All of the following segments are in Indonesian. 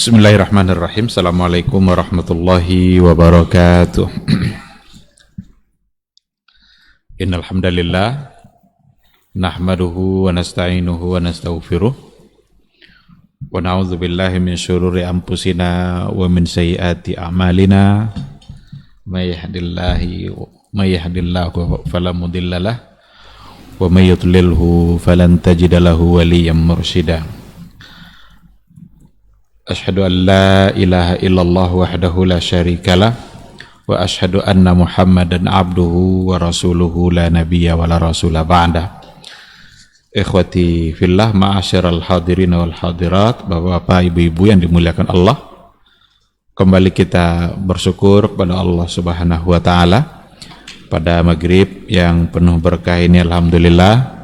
Bismillahirrahmanirrahim. Assalamualaikum warahmatullahi wabarakatuh. Innal hamdalillah nahmaduhu wa nasta'inuhu wa nastaghfiruh wa na'udzu billahi min syururi anfusina wa min sayyiati a'malina may yahdihillahu fala mudhillalah wa may yudlilhu falan tajida lahu waliyyan mursyida. Asyhadu an la ilaha illallah wahdahu la syarikalah wa asyhadu anna Muhammadan abduhu wa rasuluhu la nabiyya wa la rasula ba'da. Ikhwati fillah, ma'asyiral hadirin wal hadirat, Bapak-bapak, ibu-ibu yang dimuliakan Allah. Kembali kita bersyukur kepada Allah Subhanahu wa taala pada maghrib yang penuh berkah ini, alhamdulillah.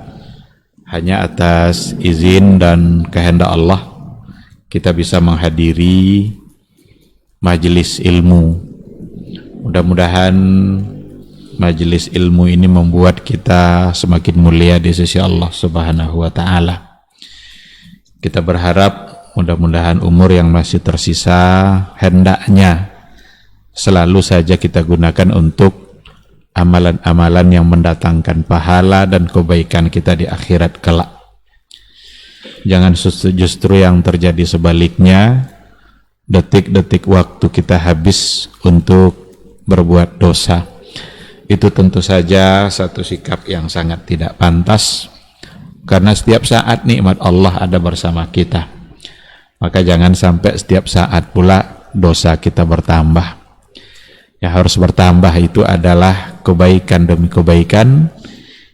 Hanya atas izin dan kehendak Allah kita bisa menghadiri majelis ilmu. Mudah-mudahan majelis ilmu ini membuat kita semakin mulia di sisi Allah Subhanahu wa taala. Kita berharap mudah-mudahan umur yang masih tersisa hendaknya selalu saja kita gunakan untuk amalan-amalan yang mendatangkan pahala dan kebaikan kita di akhirat kelak. Jangan justru yang terjadi sebaliknya, detik-detik waktu kita habis untuk berbuat dosa. Itu tentu saja satu sikap yang sangat tidak pantas, karena setiap saat nikmat Allah ada bersama kita. Maka jangan sampai setiap saat pula dosa kita bertambah. Yang harus bertambah itu adalah kebaikan demi kebaikan,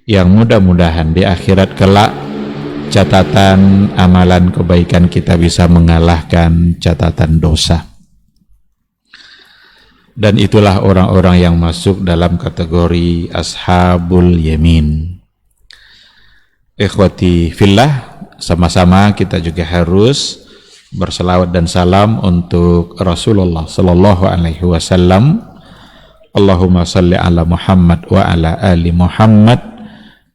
yang mudah-mudahan di akhirat kelak catatan amalan kebaikan kita bisa mengalahkan catatan dosa. Dan itulah orang-orang yang masuk dalam kategori ashabul yamin. Ikhwati fillah, sama-sama kita juga harus berselawat dan salam untuk Rasulullah sallallahu alaihi wasallam. Allahumma salli ala Muhammad wa ala ali Muhammad.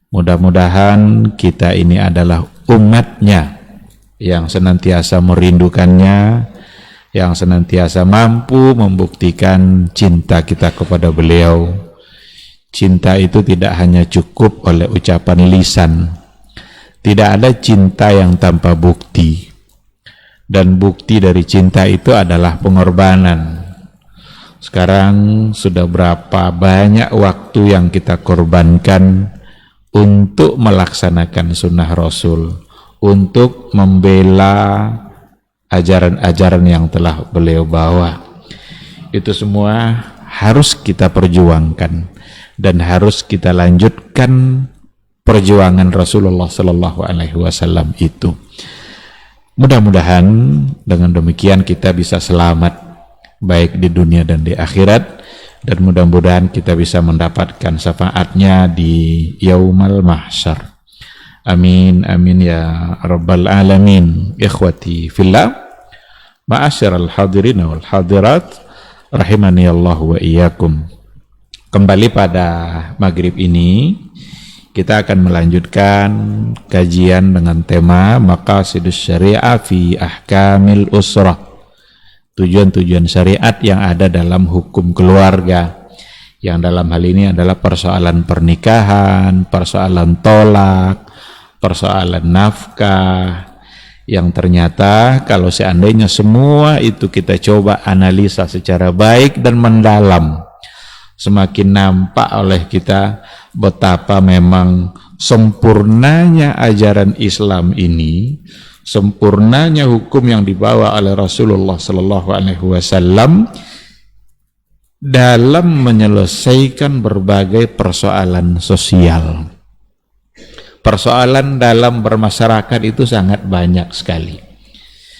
Mudah-mudahan kita ini adalah umatnya yang senantiasa merindukannya, yang senantiasa mampu membuktikan cinta kita kepada beliau. Cinta itu tidak hanya cukup oleh ucapan lisan. Tidak ada cinta yang tanpa bukti. Dan bukti dari cinta itu adalah pengorbanan. Sekarang sudah berapa banyak waktu yang kita korbankan untuk melaksanakan sunnah Rasul, untuk membela ajaran-ajaran yang telah beliau bawa. Itu semua harus kita perjuangkan dan harus kita lanjutkan perjuangan Rasulullah Sallallahu Alaihi Wasallam itu. Mudah-mudahan dengan demikian kita bisa selamat baik di dunia dan di akhirat. Dan mudah-mudahan kita bisa mendapatkan syafaatnya di yaumal mahsyar. Amin, amin ya rabbal alamin. Ikhwati fillah, ma'asyiral hadirin wal hadirat, rahimani Allah wa iyyakum. Kembali pada maghrib ini kita akan melanjutkan kajian dengan tema Maqasidus Syariah fi Ahkamil Usrah. Tujuan-tujuan syariat yang ada dalam hukum keluarga, yang dalam hal ini adalah persoalan pernikahan, persoalan tolak, persoalan nafkah, yang ternyata kalau seandainya semua itu kita coba analisa secara baik dan mendalam, semakin nampak oleh kita betapa memang sempurnanya ajaran Islam ini, sempurnanya hukum yang dibawa oleh Rasulullah Sallallahu Alaihi Wasallam dalam menyelesaikan berbagai persoalan sosial. Persoalan dalam bermasyarakat itu sangat banyak sekali.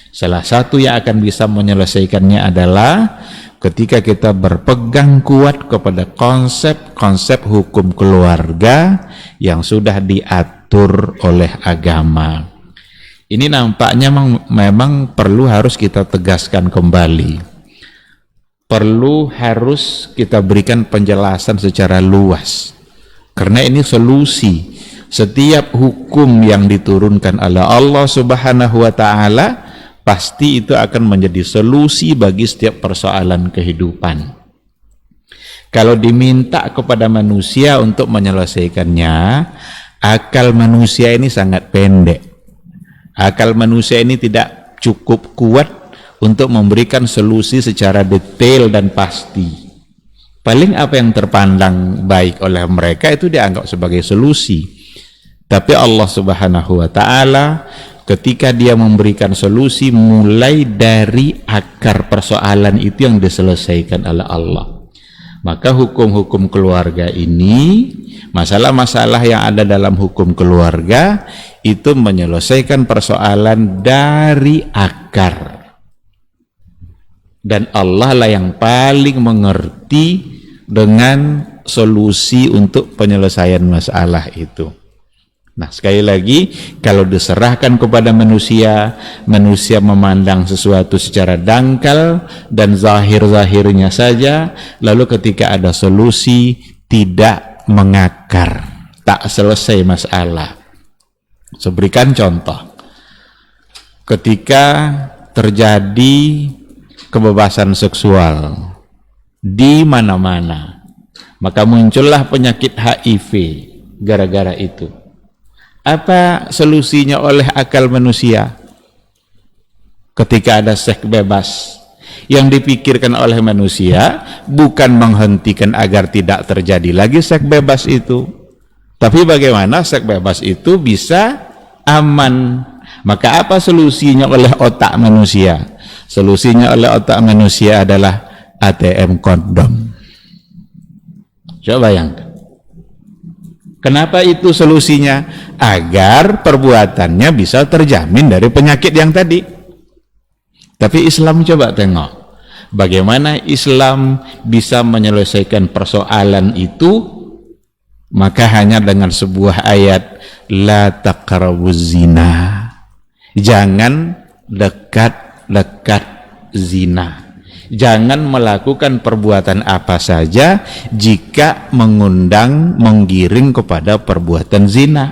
Salah satu yang akan bisa menyelesaikannya adalah ketika kita berpegang kuat kepada konsep-konsep hukum keluarga yang sudah diatur oleh agama. Ini nampaknya memang perlu harus kita tegaskan kembali. Perlu harus kita berikan penjelasan secara luas. Karena ini solusi. Setiap hukum yang diturunkan oleh Allah Subhanahu wa taala pasti itu akan menjadi solusi bagi setiap persoalan kehidupan. Kalau diminta kepada manusia untuk menyelesaikannya, akal manusia ini sangat pendek. Akal manusia ini tidak cukup kuat untuk memberikan solusi secara detail dan pasti. Paling apa yang terpandang baik oleh mereka itu dianggap sebagai solusi. Tapi Allah Subhanahu wa Ta'ala ketika dia memberikan solusi mulai dari akar persoalan itu yang diselesaikan oleh Allah. Maka hukum-hukum keluarga ini, masalah-masalah yang ada dalam hukum keluarga itu menyelesaikan persoalan dari akar. Dan Allah lah yang paling mengerti dengan solusi untuk penyelesaian masalah itu. Nah, sekali lagi, kalau diserahkan kepada manusia, manusia memandang sesuatu secara dangkal dan zahir-zahirnya saja, lalu ketika ada solusi tidak mengakar, tak selesai masalah. Saya berikan contoh. Ketika terjadi kebebasan seksual di mana-mana, maka muncullah penyakit HIV gara-gara itu. Apa solusinya oleh akal manusia? Ketika ada seks bebas, yang dipikirkan oleh manusia bukan menghentikan agar tidak terjadi lagi seks bebas itu, tapi bagaimana seks bebas itu bisa aman. Maka apa solusinya oleh otak manusia? Solusinya oleh otak manusia adalah ATM kondom. Coba bayangkan. Kenapa itu solusinya? Agar perbuatannya bisa terjamin dari penyakit yang tadi. Tapi Islam coba tengok, bagaimana Islam bisa menyelesaikan persoalan itu? Maka hanya dengan sebuah ayat, la taqrabuz zina. Jangan dekat-dekat zina. Jangan melakukan perbuatan apa saja jika menggiring kepada perbuatan zina.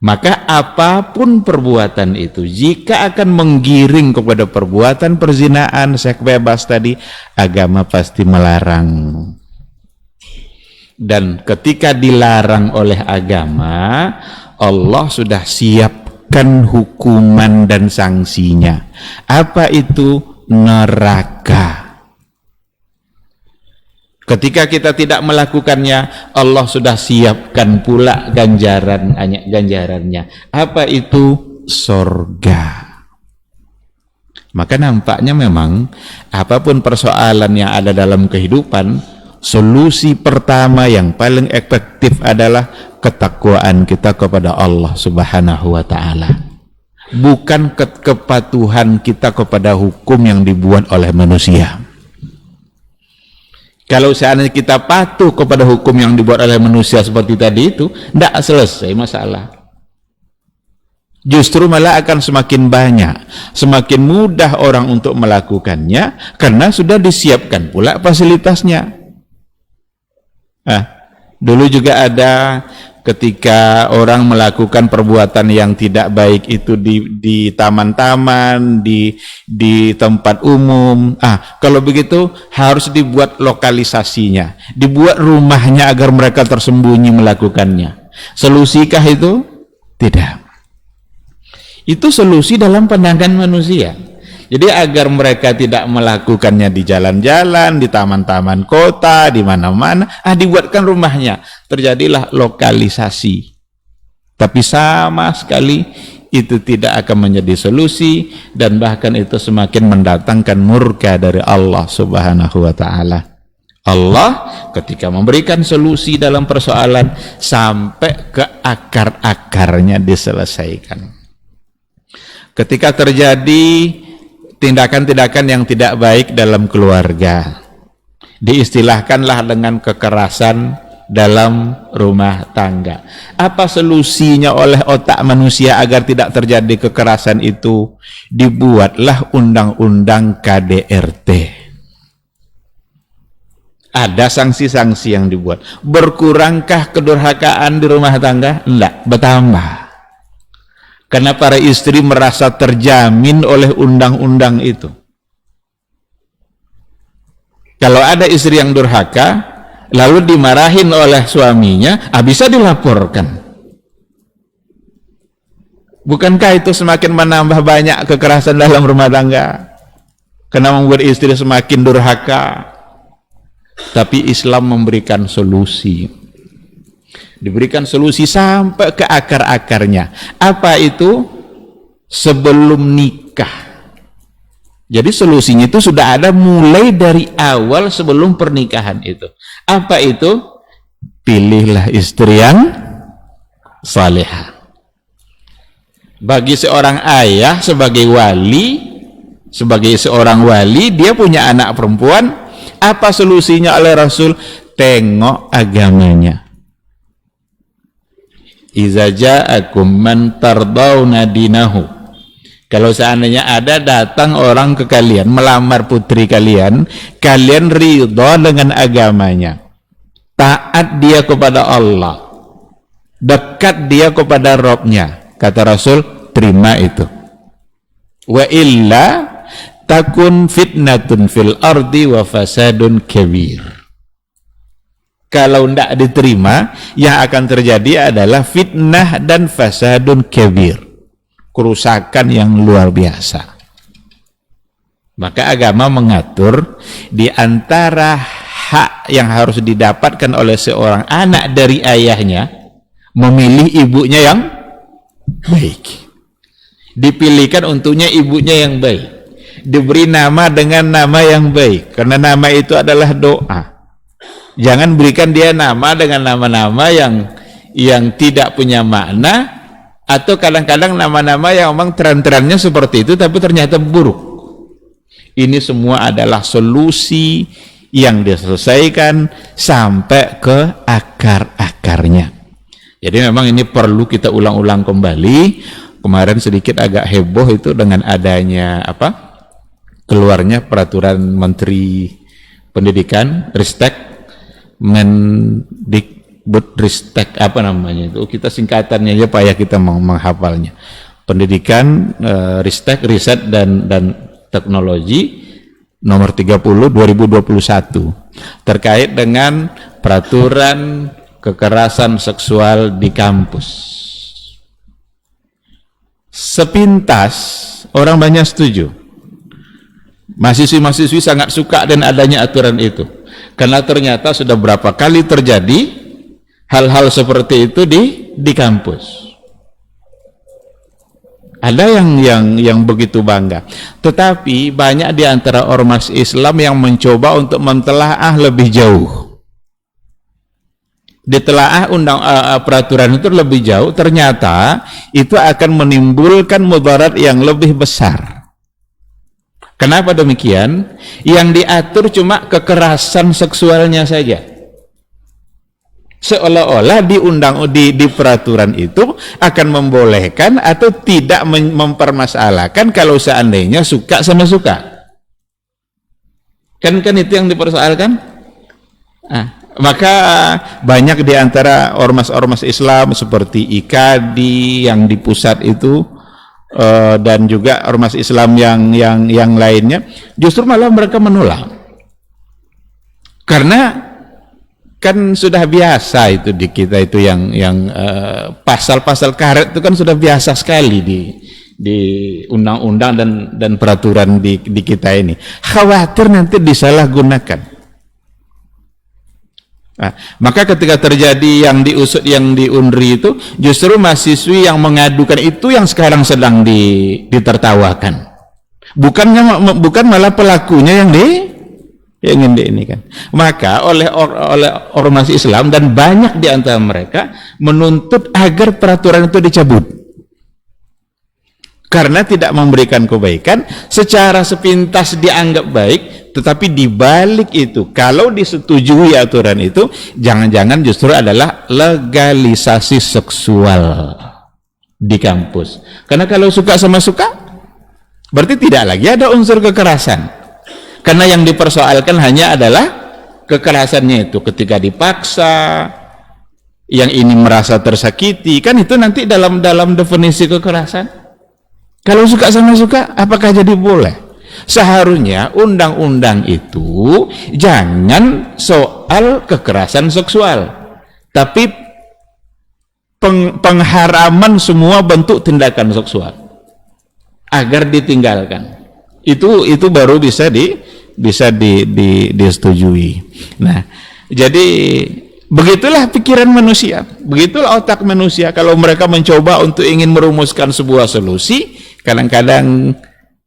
Maka apapun perbuatan itu, jika akan menggiring kepada perbuatan perzinaan, seks bebas tadi, agama pasti melarang. Dan ketika dilarang oleh agama, Allah sudah siapkan hukuman dan sanksinya. Apa itu? Neraka. Ketika kita tidak melakukannya, Allah sudah siapkan pula ganjarannya. Apa itu? Surga. Maka nampaknya memang apapun persoalan yang ada dalam kehidupan, solusi pertama yang paling efektif adalah ketakwaan kita kepada Allah Subhanahu wa Ta'ala. Bukan kepatuhan kita kepada hukum yang dibuat oleh manusia. Kalau seandainya kita patuh kepada hukum yang dibuat oleh manusia seperti tadi itu, tidak selesai masalah. Justru malah akan semakin banyak, semakin mudah orang untuk melakukannya karena sudah disiapkan pula fasilitasnya. Dulu juga ada ketika orang melakukan perbuatan yang tidak baik itu di taman-taman, di tempat umum. Kalau begitu harus dibuat lokalisasinya, dibuat rumahnya agar mereka tersembunyi melakukannya. Solusikah itu? Tidak. Itu solusi dalam pandangan manusia. Jadi agar mereka tidak melakukannya di jalan-jalan, di taman-taman kota, di mana-mana, dibuatkan rumahnya. Terjadilah lokalisasi. Tapi sama sekali itu tidak akan menjadi solusi, dan bahkan itu semakin mendatangkan murka dari Allah Subhanahu wa Ta'ala. Allah ketika memberikan solusi dalam persoalan sampai ke akar-akarnya diselesaikan. Ketika terjadi tindakan-tindakan yang tidak baik dalam keluarga, diistilahkanlah dengan kekerasan dalam rumah tangga. Apa solusinya oleh otak manusia agar tidak terjadi kekerasan itu? Dibuatlah undang-undang KDRT. Ada sanksi-sanksi yang dibuat. Berkurangkah kedurhakaan di rumah tangga? Enggak, bertambah. Karena para istri merasa terjamin oleh undang-undang itu. Kalau ada istri yang durhaka, lalu dimarahin oleh suaminya, bisa dilaporkan. Bukankah itu semakin menambah banyak kekerasan dalam rumah tangga? Karena membuat istri semakin durhaka. Tapi Islam memberikan solusi. Diberikan solusi sampai ke akar-akarnya. Apa itu? Sebelum nikah. Jadi solusinya itu sudah ada mulai dari awal sebelum pernikahan itu. Apa itu? Pilihlah istri yang salihah. Bagi seorang ayah sebagai wali, sebagai seorang wali, dia punya anak perempuan, apa solusinya oleh Rasul? Tengok agamanya. Iza ja'akum man tardawna dinahu. Kalau seandainya ada datang orang ke kalian melamar putri kalian, kalian ridha dengan agamanya, taat dia kepada Allah, dekat dia kepada Rabb-nya, kata Rasul, terima itu. Wa illa takun fitnatun fil ardi wa fasadun kabir. Kalau tidak diterima, yang akan terjadi adalah fitnah dan fasadun kabir, kerusakan yang luar biasa. Maka agama mengatur di antara hak yang harus didapatkan oleh seorang anak dari ayahnya, memilih ibunya yang baik, dipilihkan untuknya ibunya yang baik, diberi nama dengan nama yang baik, karena nama itu adalah doa. Jangan berikan dia nama dengan nama-nama yang tidak punya makna, atau kadang-kadang nama-nama yang memang terang-terangnya seperti itu tapi ternyata buruk. Ini semua adalah solusi yang diselesaikan sampai ke akar-akarnya. Jadi memang ini perlu kita ulang-ulang kembali. Kemarin sedikit agak heboh itu dengan adanya keluarnya peraturan Menteri Pendidikan Ristek, Mendikbudristek, apa namanya itu, kita singkatannya aja payah kita menghafalnya. Pendidikan, Ristek, Riset dan Teknologi nomor 30 2021 terkait dengan peraturan kekerasan seksual di kampus. Sepintas orang banyak setuju, mahasiswi-mahasiswi sangat suka dan adanya aturan itu. Karena ternyata sudah berapa kali terjadi hal-hal seperti itu di kampus. Ada yang begitu bangga. Tetapi banyak di antara ormas Islam yang mencoba untuk mentelaah lebih jauh. Ditelaah peraturan itu lebih jauh, ternyata itu akan menimbulkan mudarat yang lebih besar. Kenapa demikian? Yang diatur cuma kekerasan seksualnya saja. Seolah-olah di peraturan itu akan membolehkan atau tidak mempermasalahkan kalau seandainya suka sama suka. Kan itu yang dipersoalkan. Maka banyak di antara ormas-ormas Islam seperti IKADI yang di pusat itu, dan juga ormas Islam yang lainnya, justru malah mereka menolak, karena kan sudah biasa itu di kita itu yang pasal-pasal karet itu kan sudah biasa sekali di undang-undang dan peraturan di kita ini. Khawatir nanti disalahgunakan. Maka ketika terjadi yang diusut, yang diundri itu, justru mahasiswi yang mengadukan itu yang sekarang sedang ditertawakan. Bukan malah pelakunya yang ini kan. Maka oleh ormas Islam dan banyak di antara mereka menuntut agar peraturan itu dicabut. Karena tidak memberikan kebaikan, secara sepintas dianggap baik, tetapi dibalik itu, kalau disetujui aturan itu, jangan-jangan justru adalah legalisasi seksual di kampus. Karena kalau suka sama suka, berarti tidak lagi ada unsur kekerasan. Karena yang dipersoalkan hanya adalah kekerasannya itu ketika dipaksa, yang ini merasa tersakiti, kan itu nanti dalam definisi kekerasan. Kalau suka sama suka, apakah jadi boleh? Seharusnya undang-undang itu jangan soal kekerasan seksual, tapi pengharaman semua bentuk tindakan seksual agar ditinggalkan. Itu baru bisa disetujui. Nah, jadi begitulah pikiran manusia, begitulah otak manusia. Kalau mereka mencoba untuk ingin merumuskan sebuah solusi, kadang-kadang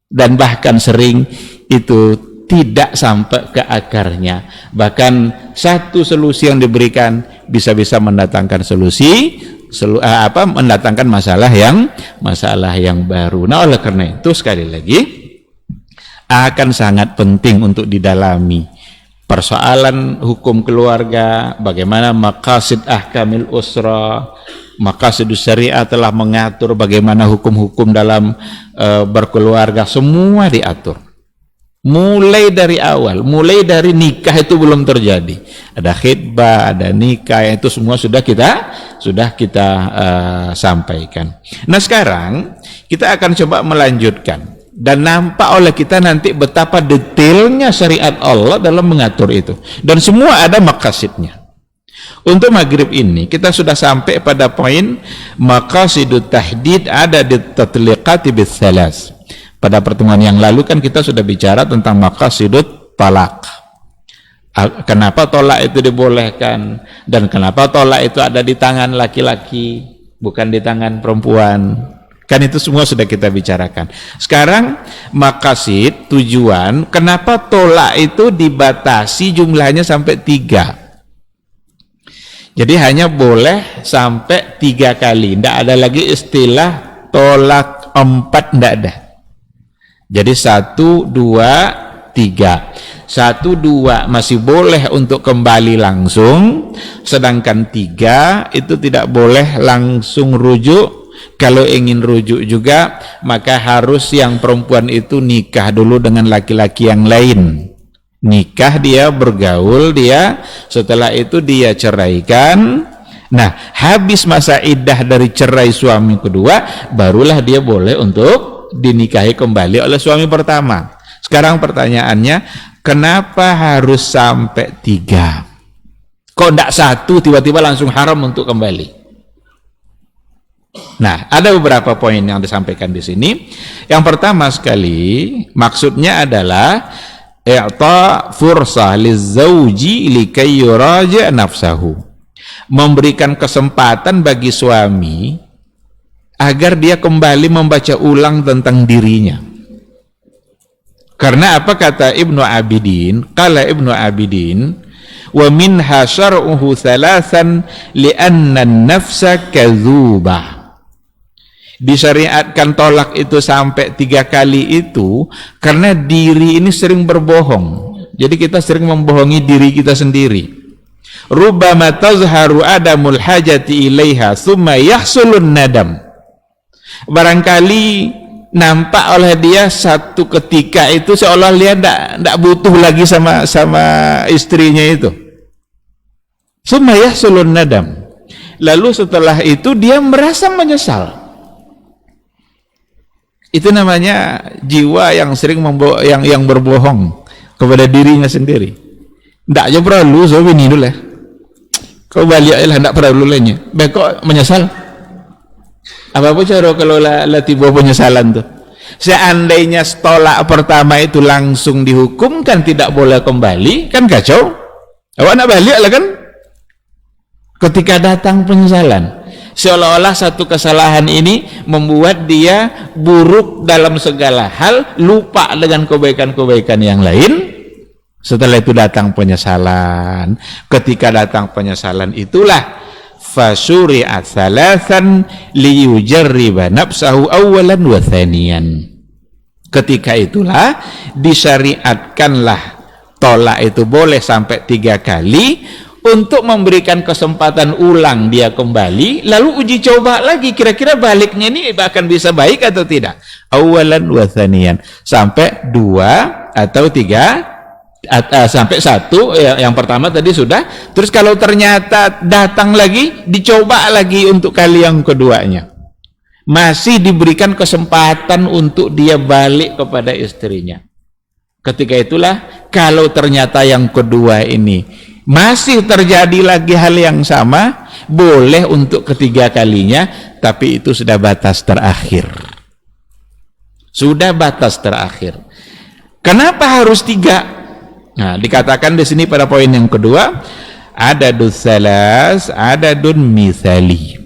dan bahkan sering itu tidak sampai ke akarnya. Bahkan satu solusi yang diberikan bisa-bisa mendatangkan mendatangkan masalah yang baru. Nah, oleh karena itu sekali lagi akan sangat penting untuk didalami persoalan hukum keluarga, bagaimana maqasid ahkamil usra, maqasidus syariah telah mengatur bagaimana hukum-hukum dalam berkeluarga, semua diatur. Mulai dari awal, mulai dari nikah itu belum terjadi. Ada khitbah, ada nikah, itu semua sudah kita sampaikan. Nah, sekarang kita akan coba melanjutkan. Dan nampak oleh kita nanti betapa detailnya syariat Allah dalam mengatur itu. Dan semua ada maqasidnya. Untuk maghrib ini kita sudah sampai pada poin maqasidut tahdid ada di tatliqati bitsalas. Pada pertemuan yang lalu kan kita sudah bicara tentang maqasidut talak. Kenapa tolak itu dibolehkan dan kenapa tolak itu ada di tangan laki-laki bukan di tangan perempuan. Kan itu semua sudah kita bicarakan. Sekarang maqasid, tujuan, kenapa tolak itu dibatasi jumlahnya sampai 3. Jadi hanya boleh sampai 3 kali. Tidak ada lagi istilah tolak 4, tidak ada. Jadi 1, 2, 3. 1, 2 masih boleh untuk kembali langsung, sedangkan 3 itu tidak boleh langsung rujuk. Kalau ingin rujuk juga, maka harus yang perempuan itu nikah dulu dengan laki-laki yang lain. Nikah, dia bergaul, dia setelah itu dia ceraikan. Nah, habis masa iddah dari cerai suami kedua, barulah dia boleh untuk dinikahi kembali oleh suami pertama. Sekarang pertanyaannya, kenapa harus sampai 3? Kok tidak 1 tiba-tiba langsung haram untuk kembali? Nah, ada beberapa poin yang disampaikan di sini. Yang pertama sekali, maksudnya adalah i'ta fursah lizauji likay yuraja nafsahu. Memberikan kesempatan bagi suami agar dia kembali membaca ulang tentang dirinya. Karena apa kata Ibnu Abidin? Qala Ibnu Abidin, wa minha syar'uhu thalathan li'anna an-nafsa kadzubah. Disyariatkan tolak itu sampai 3 kali itu karena diri ini sering berbohong. Jadi kita sering membohongi diri kita sendiri. Rubbama tazharu adamul hajati ilaiha thumma yahsulun nadam. Barangkali nampak oleh dia satu ketika itu seolah dia tidak butuh lagi sama istrinya itu. Thumma yahsulun nadam. Lalu setelah itu dia merasa menyesal. Itu namanya jiwa yang sering yang berbohong kepada dirinya sendiri. Tidak aja perlu so ini dulu lah. Kau balik lah, tidak perlu lainnya. Kok menyesal? Apa cara kalau tiba penyesalan tuh? Seandainya tolak pertama itu langsung dihukumkan tidak boleh kembali, kan kacau. Awak nak balik lah kan? Ketika datang penyesalan. Seolah-olah satu kesalahan ini membuat dia buruk dalam segala hal, lupa dengan kebaikan-kebaikan yang lain. Setelah itu datang penyesalan. Ketika datang penyesalan itulah fasyuri'at thalathan liyujarriba nafsahu awalan wa thaniyan. Ketika itulah disyariatkanlah tolak itu boleh sampai 3 kali untuk memberikan kesempatan ulang dia kembali, lalu uji coba lagi kira-kira baliknya ini akan bisa baik atau tidak. Awalan wa thaniyan, sampai 2 atau 3 Sampai satu, yang pertama tadi sudah. Terus kalau ternyata datang lagi, dicoba lagi untuk kali yang keduanya, masih diberikan kesempatan untuk dia balik kepada istrinya. Ketika itulah, kalau ternyata yang kedua ini masih terjadi lagi hal yang sama, boleh untuk ketiga kalinya, tapi itu sudah batas terakhir. Sudah batas terakhir. Kenapa harus 3? Nah, dikatakan di sini pada poin yang kedua, adadus salas, adadun mithali.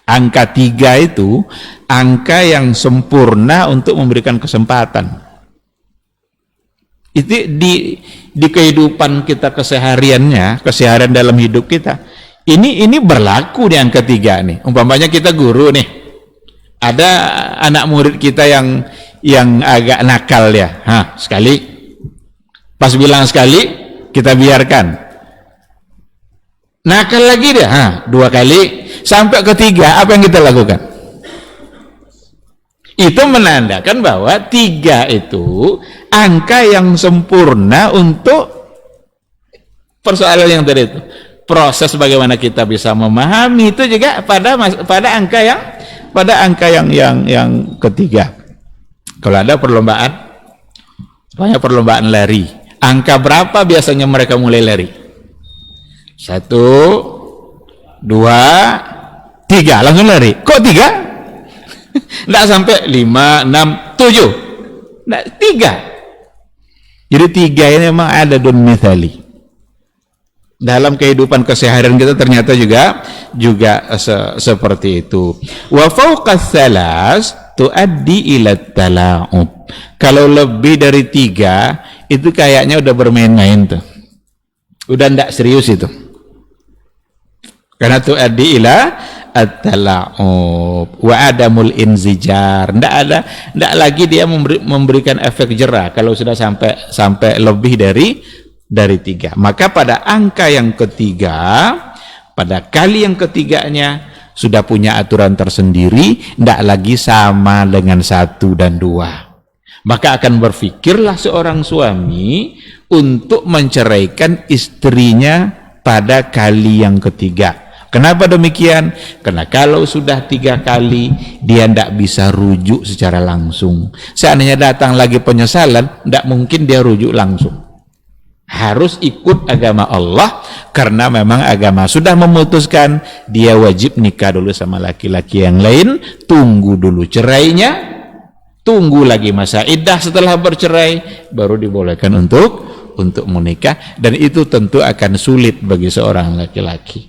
Angka 3 itu angka yang sempurna untuk memberikan kesempatan. Itu di kehidupan kita kesehariannya, keseharian dalam hidup kita. Ini berlaku di angka 3 nih. Umpamanya kita guru nih. Ada anak murid kita yang agak nakal ya. Sekali. Pas bilang sekali, kita biarkan. Nakal lagi dia, 2 kali, sampai ketiga, apa yang kita lakukan? Itu menandakan bahwa 3 itu angka yang sempurna untuk persoalan yang tadi itu. Proses bagaimana kita bisa memahami itu juga pada angka yang ketiga. Kalau ada perlombaan, banyak perlombaan lari. Angka berapa biasanya mereka mulai lari? 1, 2, 3, langsung lari. Kok 3? Nggak sampai 5, 6, 7. Nggak, 3. Jadi 3 ini memang ada adadun mithali. Dalam kehidupan keseharian kita ternyata juga seperti itu. Wa fawqas salas tuaddi ila tala'ub. Kalau lebih dari 3 itu kayaknya udah bermain-main tuh, udah ndak serius itu, karena tuaddi ila at-tala'ub wa adamul inzijar. Ndak lagi dia memberikan efek jerah kalau sudah sampai lebih dari 3. Maka pada angka yang ketiga, pada kali yang ketiganya sudah punya aturan tersendiri, ndak lagi sama dengan 1 dan 2. Maka akan berpikirlah seorang suami untuk menceraikan istrinya pada kali yang ketiga. Kenapa demikian? Karena kalau sudah 3 kali, dia tidak bisa rujuk secara langsung. Seandainya datang lagi penyesalan, tidak mungkin dia rujuk langsung. Harus ikut agama Allah, karena memang agama sudah memutuskan dia wajib nikah dulu sama laki-laki yang lain, tunggu dulu cerainya, tunggu lagi masa iddah, setelah bercerai baru dibolehkan untuk menikah, dan itu tentu akan sulit bagi seorang laki-laki.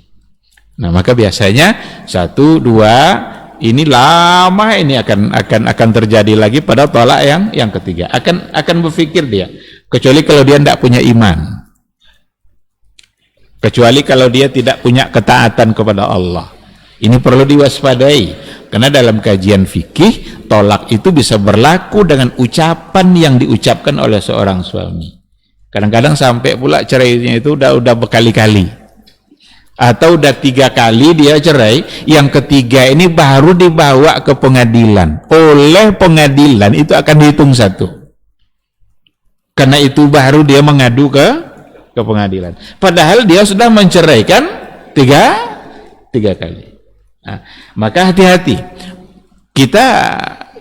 Nah, maka biasanya 1, 2 ini lama, ini akan terjadi lagi pada tolak yang ketiga. Akan berpikir dia, kecuali kalau dia tidak punya iman, kecuali kalau dia tidak punya ketaatan kepada Allah. Ini perlu diwaspadai, karena dalam kajian fikih, tolak itu bisa berlaku dengan ucapan yang diucapkan oleh seorang suami. Kadang-kadang sampai pula cerainya itu udah berkali-kali, atau udah 3 kali dia cerai, yang ketiga ini baru dibawa ke pengadilan. Oleh pengadilan itu akan dihitung 1, karena itu baru dia mengadu ke pengadilan. Padahal dia sudah menceraikan 3 kali. Nah, maka hati-hati kita,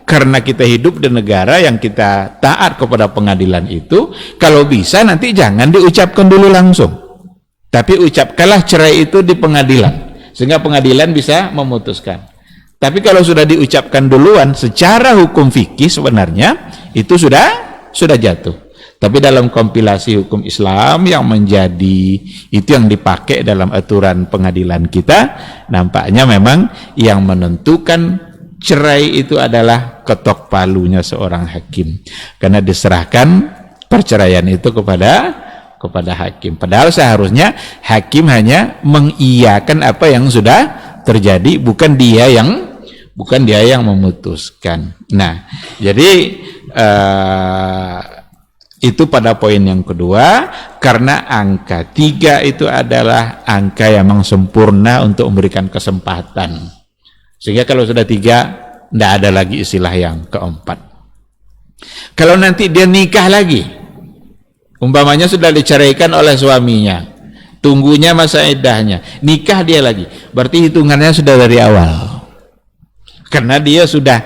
karena kita hidup di negara yang kita taat kepada pengadilan itu. Kalau bisa nanti jangan diucapkan dulu langsung, tapi ucapkanlah cerai itu di pengadilan, sehingga pengadilan bisa memutuskan. Tapi kalau sudah diucapkan duluan, secara hukum fikih sebenarnya itu sudah jatuh. Tapi dalam kompilasi hukum Islam yang menjadi itu yang dipakai dalam aturan pengadilan kita, nampaknya memang yang menentukan cerai itu adalah ketok palunya seorang hakim, karena diserahkan perceraian itu kepada hakim. Padahal seharusnya hakim hanya mengiyakan apa yang sudah terjadi, bukan dia yang memutuskan. Nah, jadi itu pada poin yang kedua, karena angka 3 itu adalah angka yang memang sempurna untuk memberikan kesempatan, sehingga kalau sudah 3 tidak ada lagi istilah yang keempat. Kalau nanti dia nikah lagi, Umpamanya sudah diceraikan oleh suaminya, tunggunya masa iddahnya, nikah dia lagi, berarti hitungannya sudah dari awal, karena dia sudah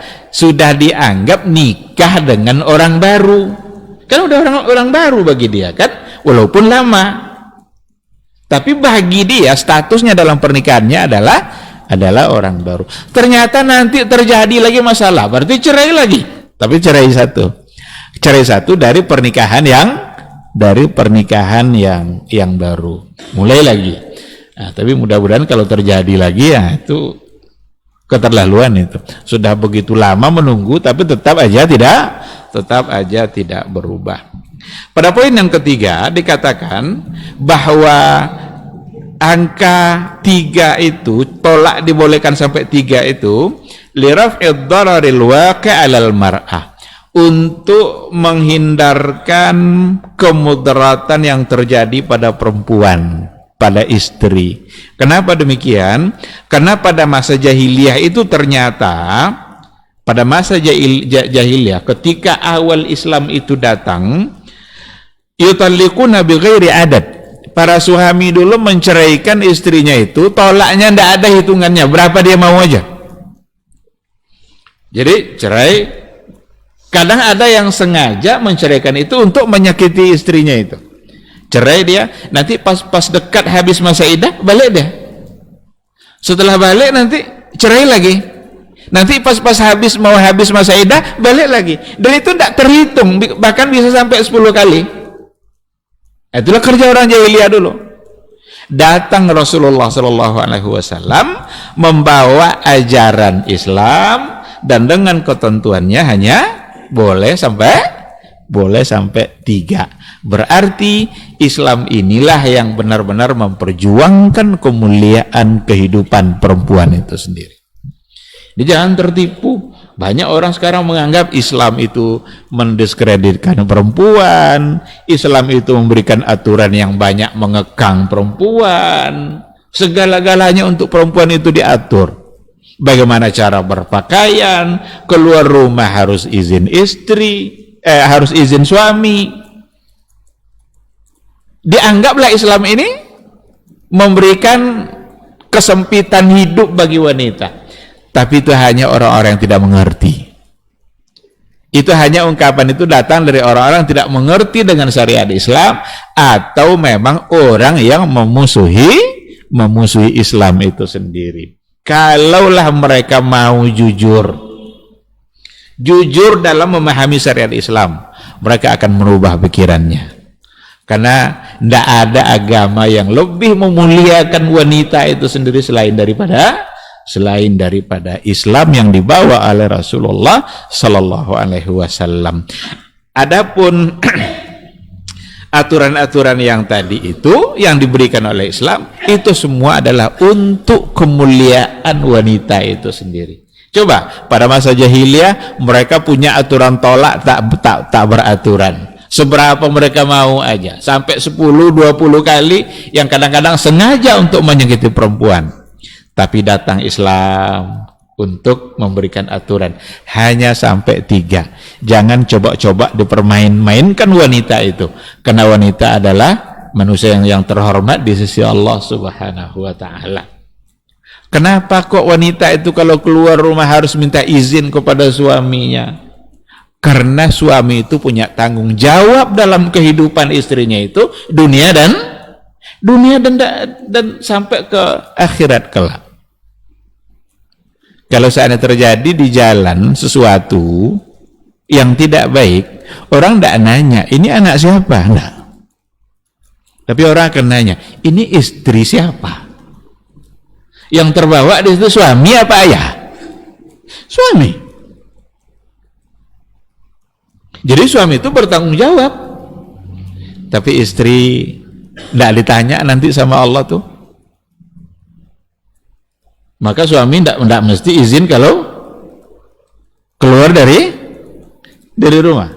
dianggap nikah dengan orang baru, kan udah orang baru bagi dia kan, walaupun lama, tapi bagi dia statusnya dalam pernikahannya adalah orang baru. Ternyata nanti terjadi lagi masalah, berarti cerai lagi, tapi cerai satu dari pernikahan yang baru, mulai lagi. Nah, tapi mudah-mudahan kalau terjadi lagi ya itu keterlaluan itu. Sudah begitu lama menunggu tapi tetap aja tidak berubah. Pada poin yang ketiga dikatakan bahwa angka 3 itu, tolak dibolehkan sampai 3 itu liraf'id dararil waqi' 'alal mar'ah, untuk menghindarkan kemudaratan yang terjadi pada perempuan, pada istri. Kenapa demikian? Karena pada masa jahiliyah itu ternyata, pada masa jahiliyah ketika awal Islam itu datang, yutalliquna bighairi adad. Para suami dulu menceraikan istrinya itu, tolaknya tidak ada hitungannya, berapa dia mau aja. Jadi cerai. Kadang ada yang sengaja menceraikan itu untuk menyakiti istrinya itu. Cerai dia, nanti pas dekat habis masa iddah, balik dia. Setelah balik nanti cerai lagi. Nanti pas mau habis masa iddah, balik lagi. Dan itu tidak terhitung, bahkan bisa sampai 10 kali. Itulah kerja orang jahiliyah dulu. Datang Rasulullah SAW membawa ajaran Islam, dan dengan ketentuannya hanya boleh sampai 3. Berarti Islam inilah yang benar-benar memperjuangkan kemuliaan kehidupan perempuan itu sendiri. Jadi jangan tertipu. Banyak orang sekarang menganggap Islam itu mendiskreditkan perempuan, Islam itu memberikan aturan yang banyak mengekang perempuan, segala-galanya untuk perempuan itu diatur. Bagaimana cara berpakaian, keluar rumah harus izin istri, harus izin suami. Dianggaplah Islam ini memberikan kesempitan hidup bagi wanita. Tapi itu hanya orang-orang yang tidak mengerti. Itu hanya ungkapan itu datang dari orang-orang yang tidak mengerti dengan syariat Islam, atau memang orang yang memusuhi Islam itu sendiri. Kalaulah mereka mau jujur dalam memahami syariat Islam, mereka akan merubah pikirannya. Karena tidak ada agama yang lebih memuliakan wanita itu sendiri selain daripada Islam yang dibawa oleh Rasulullah Sallallahu Alaihi Wasallam. Adapun aturan-aturan yang tadi itu yang diberikan oleh Islam itu semua adalah untuk kemuliaan wanita itu sendiri. Coba pada masa jahiliyah mereka punya aturan tolak tak beraturan. Seberapa mereka mau aja, sampai 10-20 kali, yang kadang-kadang sengaja untuk menyakiti perempuan. Tapi datang Islam untuk memberikan aturan hanya sampai 3. Jangan coba-coba dipermain-mainkan wanita itu, karena wanita adalah manusia yang terhormat di sisi Allah Subhanahu wa Ta'ala. Kenapa kok wanita itu kalau keluar rumah harus minta izin kepada suaminya? Karena suami itu punya tanggung jawab dalam kehidupan istrinya itu, dunia dan sampai ke akhirat kelak. Kalau seandainya terjadi di jalan sesuatu yang tidak baik, orang tidak nanya, ini anak siapa? Enggak. Tapi orang akan nanya, ini istri siapa? Yang terbawa di situ suami apa ayah? Suami. Jadi suami itu bertanggung jawab. Tapi istri tidak ditanya nanti sama Allah tuh. Maka suami tidak mesti izin kalau keluar dari rumah.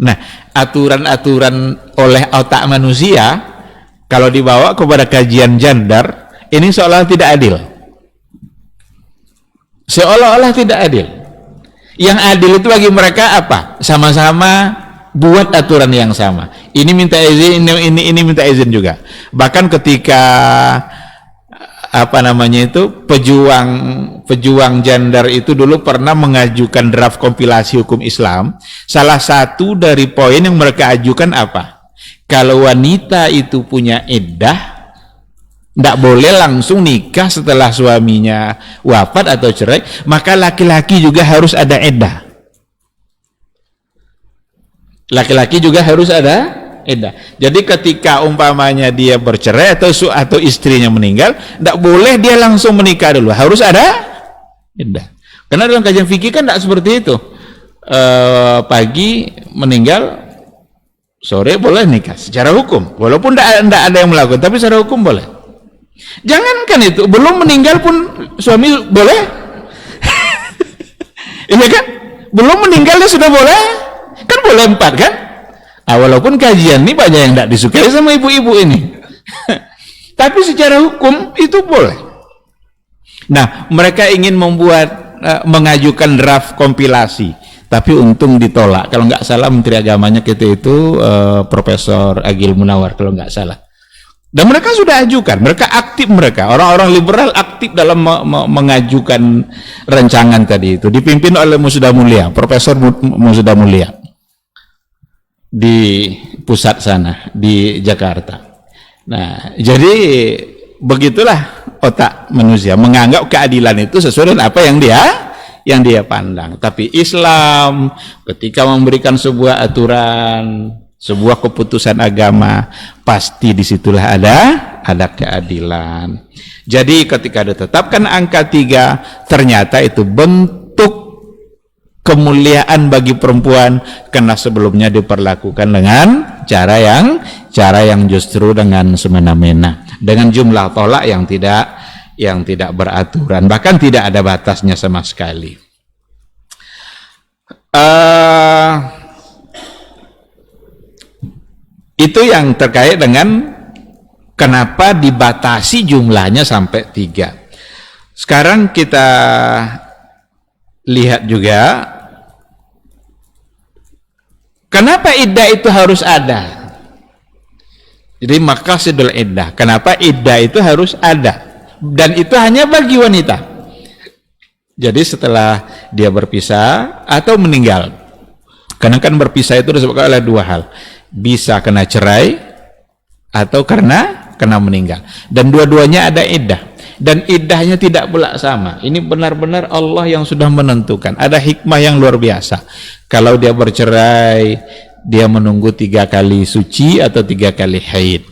Nah, aturan-aturan oleh otak manusia kalau dibawa kepada kajian jandar, ini seolah tidak adil. Seolah-olah tidak adil. Yang adil itu bagi mereka apa? Sama-sama buat aturan yang sama. Ini minta izin, ini minta izin juga. Bahkan ketika pejuang jandar itu dulu pernah mengajukan draft kompilasi hukum Islam. Salah satu dari poin yang mereka ajukan apa? Kalau wanita itu punya iddah, tidak boleh langsung nikah setelah suaminya wafat atau cerai, maka laki-laki juga harus ada iddah. Laki-laki juga harus ada iddah. Jadi ketika umpamanya dia bercerai atau istrinya meninggal, tidak boleh dia langsung menikah dulu, harus ada iddah. Karena dalam kajian fikih kan tidak seperti itu. Pagi meninggal, sore boleh nikah secara hukum, walaupun tidak ada yang melakukan, tapi secara hukum boleh. Jangankan itu, belum meninggal pun suami boleh. Iya kan? Belum meninggal dia sudah boleh, kan boleh 4 kan? Walaupun kajian ini banyak yang tidak disukai sama ibu-ibu ini. Tapi secara hukum itu boleh. Nah, mereka ingin mengajukan draft kompilasi, tapi untung ditolak. Kalau nggak salah Menteri Agamanya kita itu Profesor Agil Munawar kalau nggak salah. Dan mereka sudah ajukan, mereka aktif, orang-orang liberal aktif dalam mengajukan rancangan tadi itu, dipimpin oleh Musda Mulia, Profesor Musda Mulia di pusat sana di Jakarta. Nah, jadi begitulah otak manusia, menganggap keadilan itu sesuai dengan apa yang dia pandang. Tapi Islam ketika memberikan sebuah aturan, sebuah keputusan agama, pasti disitulah ada keadilan. Jadi ketika ditetapkan angka 3, ternyata itu bentuk kemuliaan bagi perempuan, karena sebelumnya diperlakukan dengan cara yang justru dengan semena-mena, dengan jumlah tolak yang tidak beraturan, bahkan tidak ada batasnya sama sekali. Itu yang terkait dengan kenapa dibatasi jumlahnya sampai 3. Sekarang kita lihat juga kenapa iddah itu harus ada. Jadi maqasidul iddah, kenapa iddah itu harus ada, dan itu hanya bagi wanita. Jadi setelah dia berpisah atau meninggal, karena kan berpisah itu disebabkan oleh 2 hal, bisa kena cerai atau karena meninggal, dan dua-duanya ada iddah. Dan iddahnya tidak pula sama. Ini benar-benar Allah yang sudah menentukan. Ada hikmah yang luar biasa. Kalau dia bercerai, dia menunggu 3 kali suci atau 3 kali haid.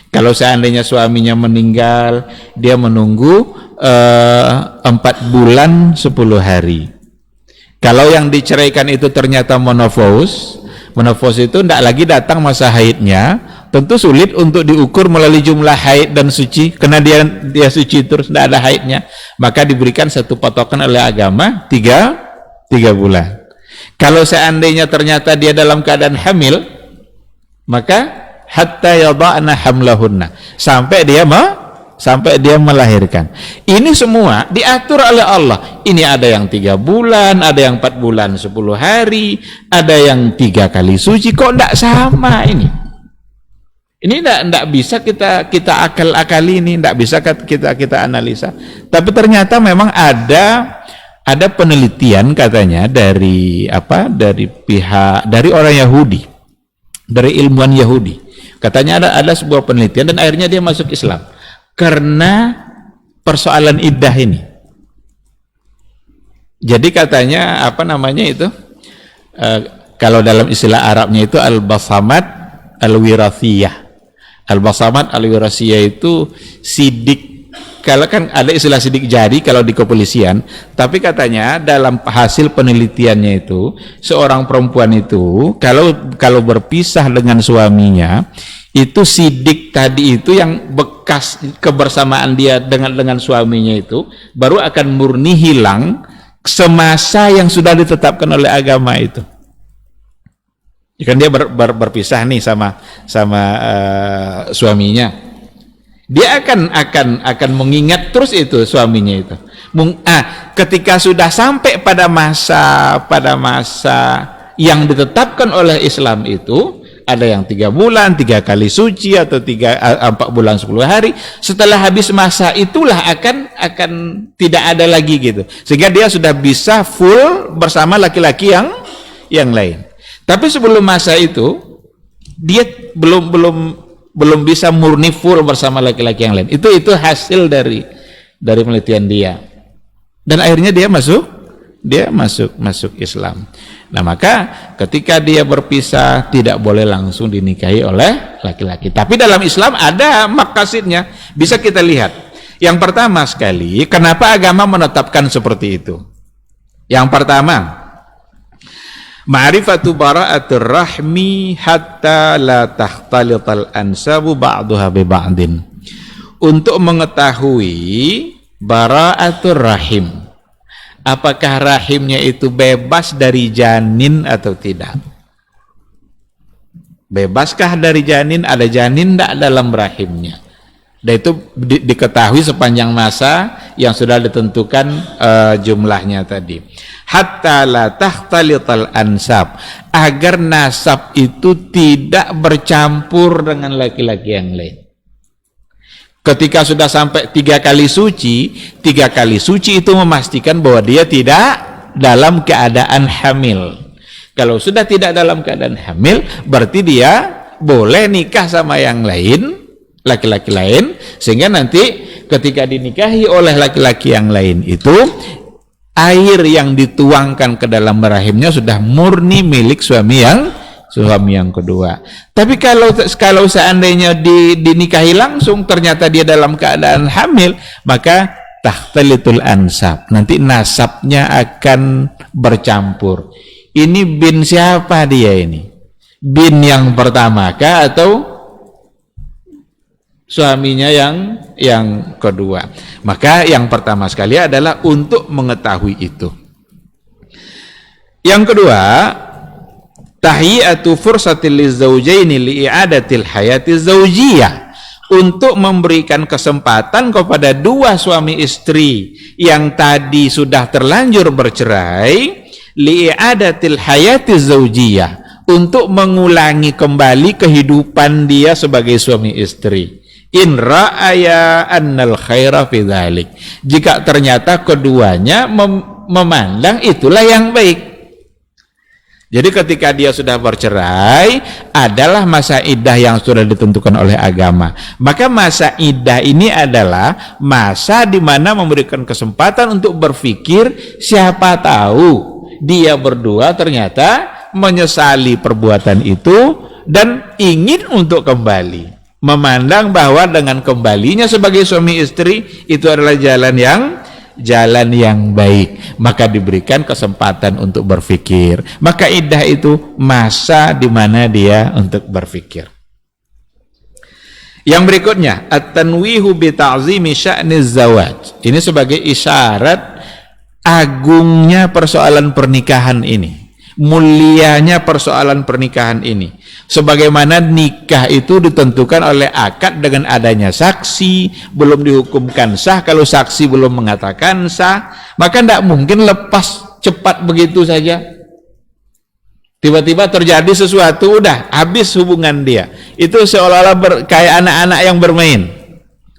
Kalau seandainya suaminya meninggal, dia menunggu 4 bulan 10 hari. Kalau yang diceraikan itu ternyata menopause itu tidak lagi datang masa haidnya, tentu sulit untuk diukur melalui jumlah haid dan suci, karena dia suci terus tidak ada haidnya, maka diberikan satu patokan oleh agama 3 bulan. Kalau seandainya ternyata dia dalam keadaan hamil, maka hatta yada'na hamlahunna, sampai dia melahirkan. Ini semua diatur oleh Allah. Ini ada yang 3 bulan, ada yang 4 bulan 10 hari, ada yang 3 kali suci. Kok tidak sama ini? Ini tidak bisa kita akal-akali, ini tidak bisa kita analisa. Tapi ternyata memang ada penelitian katanya dari orang Yahudi, dari ilmuwan Yahudi. Katanya ada sebuah penelitian dan akhirnya dia masuk Islam karena persoalan iddah ini. Jadi katanya kalau dalam istilah Arabnya itu al-basamat al-wirathiyah. Al-basamat al-wirathiyah itu sidik. Kalau kan ada istilah sidik jari kalau di kepolisian, tapi katanya dalam hasil penelitiannya itu seorang perempuan itu kalau berpisah dengan suaminya, itu sidik tadi itu yang bekas kebersamaan dia dengan suaminya itu baru akan murni hilang semasa yang sudah ditetapkan oleh agama itu. Kan dia berpisah nih sama suaminya, dia akan mengingat terus itu suaminya itu. Ketika sudah sampai pada masa yang ditetapkan oleh Islam itu ada yang 3 bulan, 3 kali suci, atau 4 bulan 10 hari. Setelah habis masa itulah akan tidak ada lagi gitu, sehingga dia sudah bisa full bersama laki-laki yang lain. Tapi sebelum masa itu dia belum bisa murni full bersama laki-laki yang lain. Itu hasil dari penelitian dia, dan akhirnya dia masuk Islam. Nah, maka ketika dia berpisah tidak boleh langsung dinikahi oleh laki-laki. Tapi dalam Islam ada maqasidnya, bisa kita lihat. Yang pertama sekali, kenapa agama menetapkan seperti itu? Yang pertama, ma'rifatu bara'atur rahmi hatta la takhtalital ansabu ba'duha bi ba'din. Untuk mengetahui bara'atur rahim, apakah rahimnya itu bebas dari janin atau tidak? Bebaskah dari janin? Ada janin tidak dalam rahimnya? Dan itu diketahui sepanjang masa yang sudah ditentukan jumlahnya tadi. Hatta la takhtalital ansab, agar nasab itu tidak bercampur dengan laki-laki yang lain. Ketika sudah sampai 3 kali suci, 3 kali suci itu memastikan bahwa dia tidak dalam keadaan hamil. Kalau sudah tidak dalam keadaan hamil, berarti dia boleh nikah sama yang lain, laki-laki lain, sehingga nanti ketika dinikahi oleh laki-laki yang lain itu, air yang dituangkan ke dalam rahimnya sudah murni milik suami yang kedua. Tapi kalau seandainya dinikahi langsung, ternyata dia dalam keadaan hamil, maka takhtalitul ansab, nanti nasabnya akan bercampur. Ini bin siapa dia ini? Bin yang pertama kah atau suaminya yang kedua? Maka yang pertama sekali adalah untuk mengetahui itu. Yang kedua, tahiyatu fursatil lizaujaini li'adatil hayati zaujiyah, untuk memberikan kesempatan kepada 2 suami istri yang tadi sudah terlanjur bercerai, li'adatil hayati zaujiyah, untuk mengulangi kembali kehidupan dia sebagai suami istri. In ra'aya annal khaira fi dzalik, jika ternyata keduanya memandang itulah yang baik. Jadi ketika dia sudah bercerai, adalah masa iddah yang sudah ditentukan oleh agama. Maka masa iddah ini adalah masa di mana memberikan kesempatan untuk berpikir, siapa tahu dia berdua ternyata menyesali perbuatan itu dan ingin untuk kembali. Memandang bahwa dengan kembalinya sebagai suami istri itu adalah jalan yang baik, maka diberikan kesempatan untuk berpikir. Maka iddah itu masa di mana dia untuk berpikir. Yang berikutnya, at-tanwihu bi ta'zimi sya'niz zawaj. Ini sebagai isyarat agungnya persoalan pernikahan ini, mulianya persoalan pernikahan ini. Sebagaimana nikah itu ditentukan oleh akad dengan adanya saksi, belum dihukumkan sah kalau saksi belum mengatakan sah, maka tidak mungkin lepas cepat begitu saja. Tiba-tiba terjadi sesuatu, udah habis hubungan dia. Itu seolah-olah kayak anak-anak yang bermain.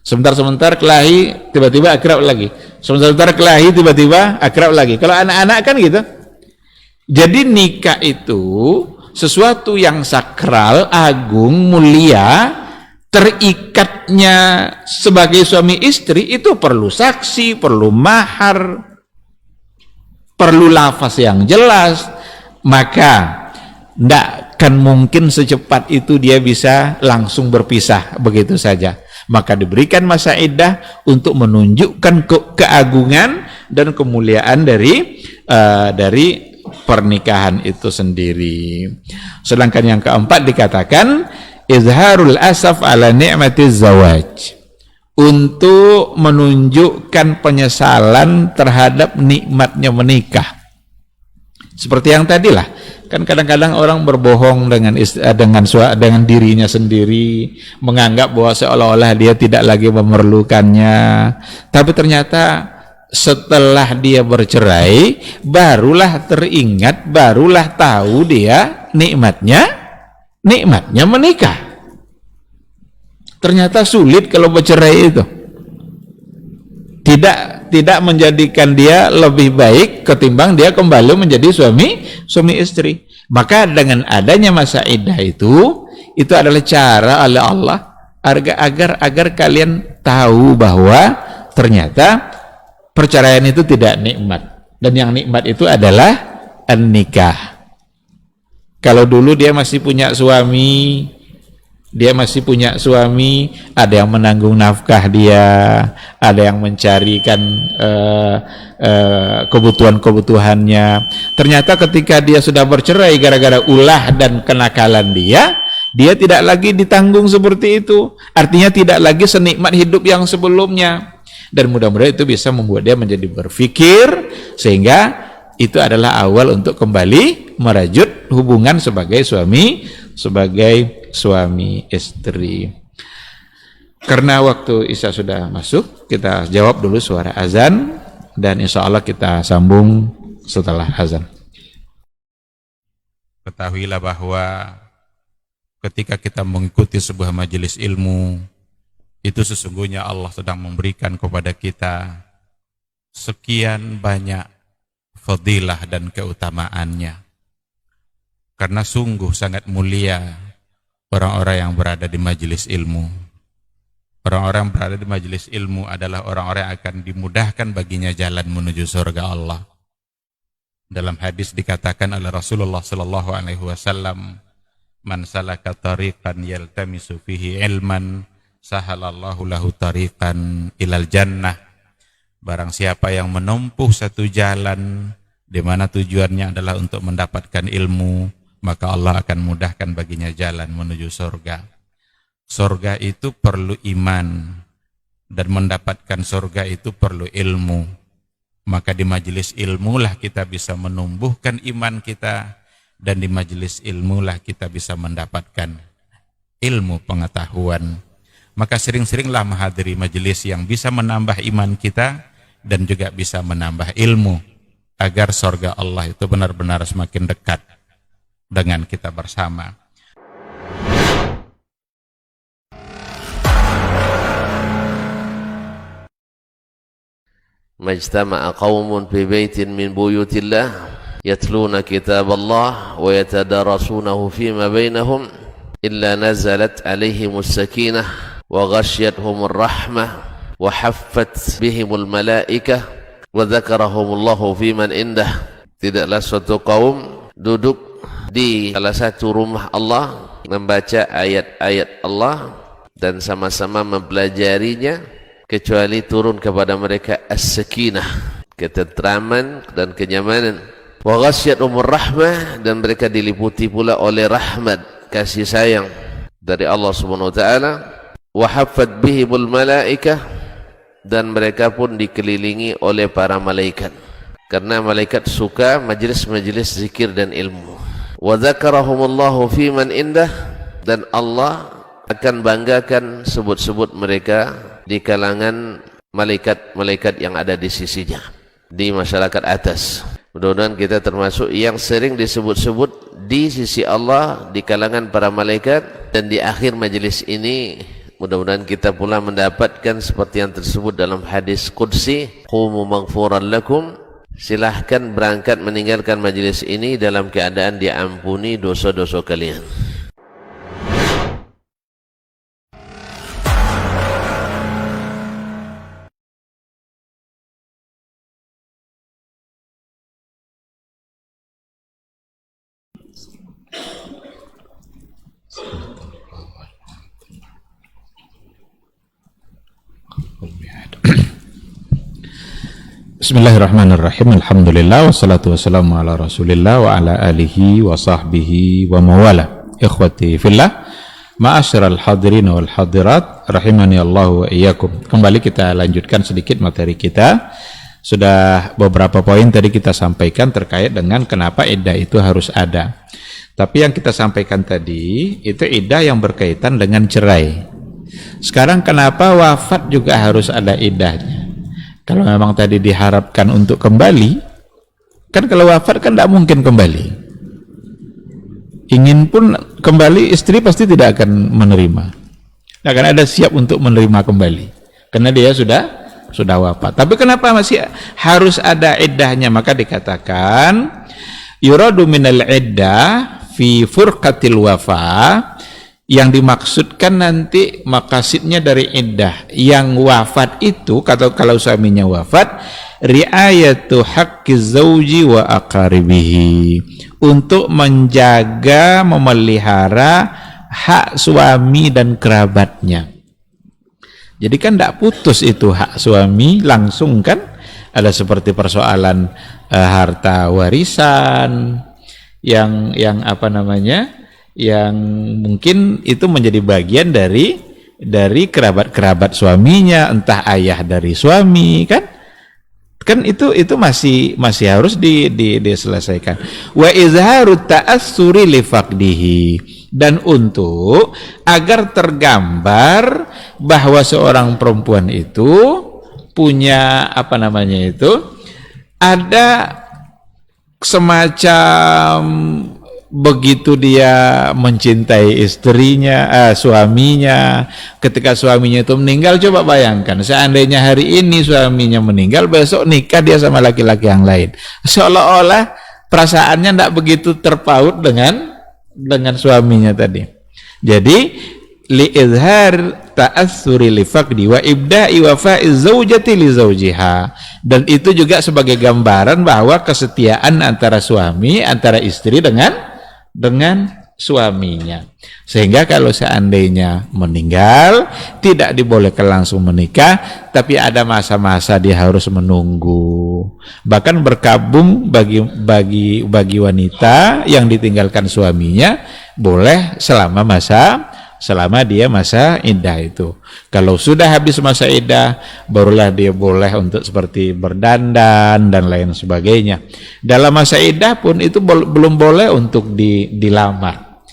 Sebentar-sebentar kelahi, tiba-tiba akrab lagi. Sebentar-sebentar kelahi, tiba-tiba akrab lagi. Kalau anak-anak kan gitu. Jadi nikah itu sesuatu yang sakral, agung, mulia. Terikatnya sebagai suami istri itu perlu saksi, perlu mahar, perlu lafaz yang jelas. Maka tidak akan mungkin secepat itu dia bisa langsung berpisah begitu saja. Maka diberikan masa iddah untuk menunjukkan keagungan dan kemuliaan dari pernikahan itu sendiri. Sedangkan yang keempat dikatakan izharul asaf ala ni'matiz zawaj, untuk menunjukkan penyesalan terhadap nikmatnya menikah. Seperti yang tadilah, kan kadang-kadang orang berbohong dengan dirinya sendiri, menganggap bahwa seolah-olah dia tidak lagi memerlukannya, tapi ternyata setelah dia bercerai barulah teringat, barulah tahu dia nikmatnya menikah. Ternyata sulit kalau bercerai itu. Tidak menjadikan dia lebih baik ketimbang dia kembali menjadi suami istri. Maka dengan adanya masa iddah itu adalah cara oleh Allah agar kalian tahu bahwa ternyata perceraian itu tidak nikmat, dan yang nikmat itu adalah an-nikah. Kalau dulu dia masih punya suami, ada yang menanggung nafkah dia, ada yang mencarikan kebutuhannya. Ternyata ketika dia sudah bercerai gara-gara ulah dan kenakalan dia tidak lagi ditanggung seperti itu. Artinya tidak lagi senikmat hidup yang sebelumnya. Dan mudah-mudahan itu bisa membuat dia menjadi berpikir, sehingga itu adalah awal untuk kembali merajut hubungan sebagai suami istri. Karena waktu Isya sudah masuk, kita jawab dulu suara azan, dan insya Allah kita sambung setelah azan. Ketahuilah bahwa ketika kita mengikuti sebuah majelis ilmu, itu sesungguhnya Allah sedang memberikan kepada kita sekian banyak fadilah dan keutamaannya. Karena sungguh sangat mulia orang-orang yang berada di majelis ilmu. Orang-orang yang berada di majelis ilmu adalah orang-orang yang akan dimudahkan baginya jalan menuju surga Allah. Dalam hadis dikatakan oleh Rasulullah sallallahu alaihi wasallam, "Man salaka tariqan yaltamisu fihi ilman, sahalallahu lahu tariqan ilal jannah." Barang siapa yang menempuh satu jalan di mana tujuannya adalah untuk mendapatkan ilmu, maka Allah akan mudahkan baginya jalan menuju surga. Surga itu perlu iman, dan mendapatkan surga itu perlu ilmu. Maka di majelis ilmulah kita bisa menumbuhkan iman kita, dan di majelis ilmulah kita bisa mendapatkan ilmu pengetahuan. Maka sering-seringlah menghadiri majelis yang bisa menambah iman kita dan juga bisa menambah ilmu, agar surga Allah itu benar-benar semakin dekat dengan kita bersama. Majtama'a qaumun fi baitin min buyutillah yatluna kitaballah wa yatadarasunahu fima bainahum illa nazalat alaihimus sakinah wa ghasyiyatuhumur rahmah wa haffat bihimul malaikah wa dzakarahumullahu fiman indah. Tidaklah suatu kaum duduk di salah satu rumah Allah, membaca ayat-ayat Allah dan sama-sama mempelajarinya, kecuali turun kepada mereka as-sakinah, ketentraman dan kenyamanan. Wa ghasyiyatuhumur rahmah, dan mereka diliputi pula oleh rahmat, kasih sayang dari Allah Subhanahu wa taala. Wa haffat bihimul malaikah, dan mereka pun dikelilingi oleh para malaikat, karena malaikat suka majelis-majelis zikir dan ilmu. Wa dzakarahumullahu fiman indah, dan Allah akan banggakan sebut-sebut mereka di kalangan malaikat-malaikat yang ada di sisinya, di masyarakat atas. Mudah-mudahan kita termasuk yang sering disebut-sebut di sisi Allah, di kalangan para malaikat, dan di akhir majelis ini mudah-mudahan kita pula mendapatkan seperti yang tersebut dalam hadis qudsi, qumu maghfuran lakum, silahkan berangkat meninggalkan majelis ini dalam keadaan diampuni dosa-dosa kalian. Bismillahirrahmanirrahim. Alhamdulillah wassalatu wassalamu ala Rasulillah wa ala alihi wa sahbihi wa mawala. Ikhwati fillah, ma'asyiral hadirin wal hadirat, rahimani Allah wa iyyakum. Kembali kita lanjutkan sedikit materi kita. Sudah beberapa poin tadi kita sampaikan terkait dengan kenapa iddah itu harus ada. Tapi yang kita sampaikan tadi itu iddah yang berkaitan dengan cerai. Sekarang kenapa wafat juga harus ada iddahnya? Kalau memang tadi diharapkan untuk kembali, kan kalau wafat kan tidak mungkin kembali. Ingin pun kembali, istri pasti tidak akan menerima. Tidak akan ada siap untuk menerima kembali, karena dia sudah wafat. Tapi kenapa masih harus ada iddahnya? Maka dikatakan yuradu minal iddah fi furqatil wafa, yang dimaksudkan nanti maqasidnya dari iddah yang wafat itu, kalau suaminya wafat, riayatu haqqiz zauji wa aqaribihi, untuk menjaga, memelihara hak suami dan kerabatnya. Jadi kan tidak putus itu hak suami langsung kan, ada seperti persoalan harta warisan yang apa namanya, yang mungkin itu menjadi bagian dari kerabat suaminya, entah ayah dari suami kan itu masih harus diselesaikan. Wa izharut ta'assuri li faqdihi, dan untuk agar tergambar bahwa seorang perempuan itu punya apa namanya itu, ada semacam begitu dia mencintai istrinya, suaminya, ketika suaminya itu meninggal, coba bayangkan seandainya hari ini suaminya meninggal, besok nikah dia sama laki-laki yang lain, seolah-olah perasaannya tidak begitu terpaut dengan suaminya tadi. Jadi li izhar ta'assuri li faqdi wa ibda'i wafa'iz zaujati li zaujiha, dan itu juga sebagai gambaran bahwa kesetiaan antara suami, antara istri dengan suaminya. Sehingga kalau seandainya meninggal, tidak dibolehkan langsung menikah, tapi ada masa-masa dia harus menunggu. Bahkan berkabung bagi wanita yang ditinggalkan suaminya boleh selama dia masa iddah itu. Kalau sudah habis masa iddah, barulah dia boleh untuk seperti berdandan dan lain sebagainya. Dalam masa iddah pun itu belum boleh untuk dilamar,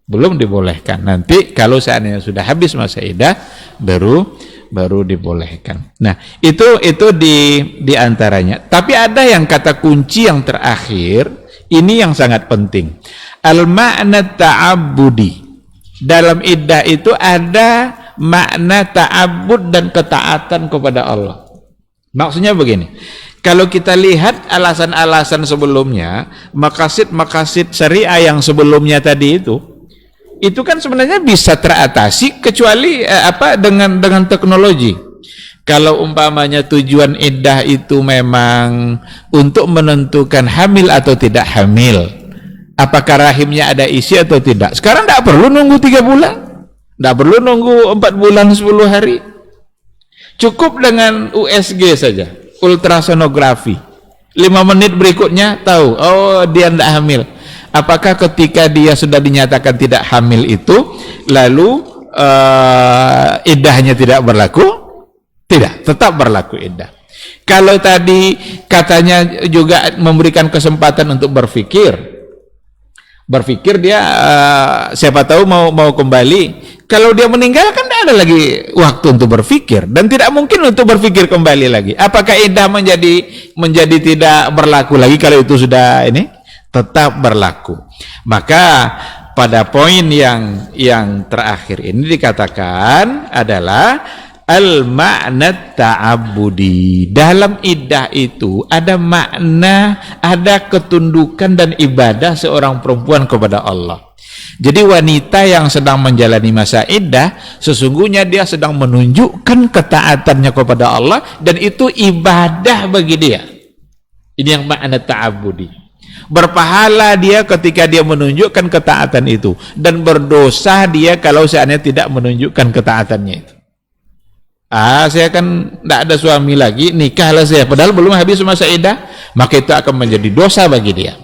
belum dibolehkan. Nanti kalau seandainya sudah habis masa iddah, baru dibolehkan. Nah, itu di antaranya. Tapi ada yang kata kunci yang terakhir, ini yang sangat penting. Al-ma'na ta'abbudi. Dalam iddah itu ada makna ta'abbud dan ketaatan kepada Allah. Maksudnya begini, kalau kita lihat alasan-alasan sebelumnya, maqasid syariah yang sebelumnya tadi itu kan sebenarnya bisa teratasi kecuali dengan teknologi. Kalau umpamanya tujuan iddah itu memang untuk menentukan hamil atau tidak hamil, apakah rahimnya ada isi atau tidak, sekarang tidak perlu nunggu 3 bulan, tidak perlu nunggu 4 bulan 10 hari, cukup dengan USG saja, ultrasonografi, 5 menit berikutnya tahu, oh dia tidak hamil. Apakah ketika dia sudah dinyatakan tidak hamil itu lalu iddahnya tidak berlaku? Tidak, tetap berlaku iddah. Kalau tadi katanya juga memberikan kesempatan untuk berpikir dia siapa tahu mau kembali. Kalau dia meninggal kan tidak ada lagi waktu untuk berpikir, dan tidak mungkin untuk berpikir kembali lagi. Apakah iddah menjadi tidak berlaku lagi kalau itu sudah ini? Tetap berlaku. Maka pada poin yang terakhir ini dikatakan adalah al-ma'na ta'abbudi. Dalam iddah itu ada makna, ada ketundukan dan ibadah seorang perempuan kepada Allah. Jadi wanita yang sedang menjalani masa iddah, sesungguhnya dia sedang menunjukkan ketaatannya kepada Allah, dan itu ibadah bagi dia. Ini yang makna ta'abbudi. Berpahala dia ketika dia menunjukkan ketaatan itu, dan berdosa dia kalau seandainya tidak menunjukkan ketaatannya itu. Saya kan tidak ada suami lagi, nikahlah saya, padahal belum habis masa iddah, maka itu akan menjadi dosa bagi dia.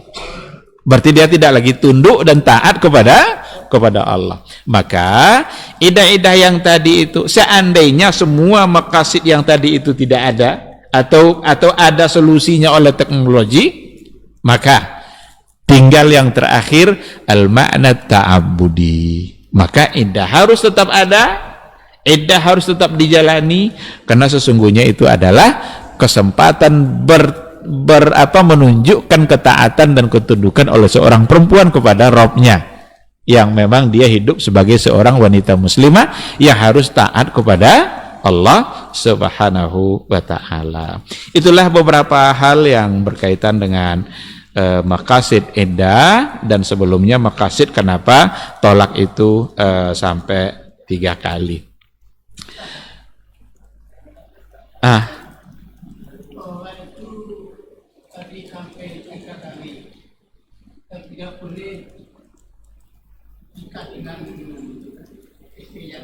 Berarti dia tidak lagi tunduk dan taat kepada Allah. Maka iddah-iddah yang tadi itu, seandainya semua maqasid yang tadi itu tidak ada, atau ada solusinya oleh teknologi, maka tinggal yang terakhir al-ma'na ta'abbudi. Maka iddah harus tetap ada, iddah harus tetap dijalani, karena sesungguhnya itu adalah kesempatan menunjukkan ketaatan dan ketundukan oleh seorang perempuan kepada Robnya, yang memang dia hidup sebagai seorang wanita muslimah yang harus taat kepada Allah Subhanahu wa ta'ala. Itulah beberapa hal yang berkaitan dengan maqasid iddah, dan sebelumnya maqasid kenapa tolak itu sampai 3 kali. Tolak itu tadi sampai 3 kali. Tidak boleh nikah dengan istrinya.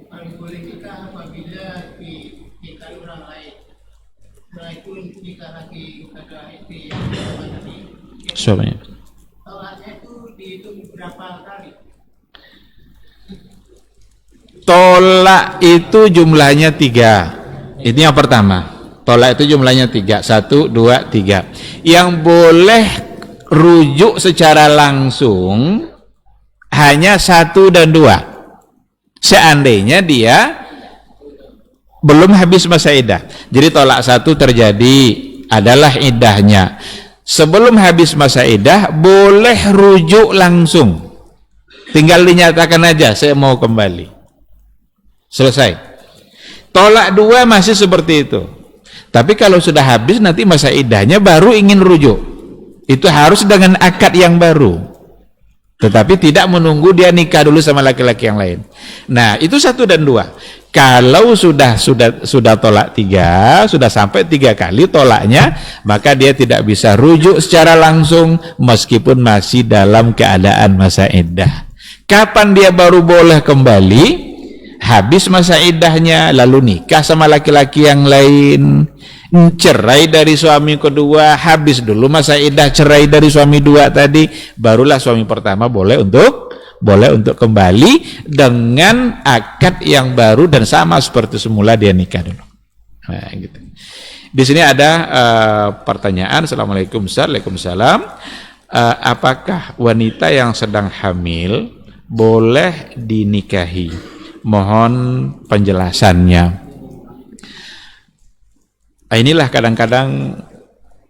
Paling boleh nikah apabila dinikah orang lain. Setelah itu nikah lagi kepada istri yang tadi. Suaminya. Tolaknya itu dihitung berapa kali? Tolak itu jumlahnya 3. Ini yang pertama. Tolak itu jumlahnya 3. 1, 2, 3. Yang boleh rujuk secara langsung hanya 1 dan 2. Seandainya dia belum habis masa iddah. Jadi tolak 1 terjadi, adalah iddahnya. Sebelum habis masa iddah boleh rujuk langsung. Tinggal dinyatakan aja, saya mau kembali. Selesai. Tolak 2 masih seperti itu. Tapi kalau sudah habis nanti masa iddahnya baru ingin rujuk, itu harus dengan akad yang baru. Tetapi tidak menunggu dia nikah dulu sama laki-laki yang lain. Nah, itu 1 dan 2. Kalau sudah tolak 3, sudah sampai 3 kali tolaknya, maka dia tidak bisa rujuk secara langsung meskipun masih dalam keadaan masa iddah. Kapan dia baru boleh kembali? Habis masa iddahnya, lalu nikah sama laki-laki yang lain, cerai dari suami kedua, habis dulu masa iddah cerai dari suami 2 tadi, barulah suami pertama boleh untuk kembali dengan akad yang baru dan sama seperti semula dia nikah dulu. Nah, gitu. Di sini ada pertanyaan. Assalamualaikum. Waalaikumsalam. Apakah wanita yang sedang hamil boleh dinikahi? Mohon penjelasannya. Inilah kadang-kadang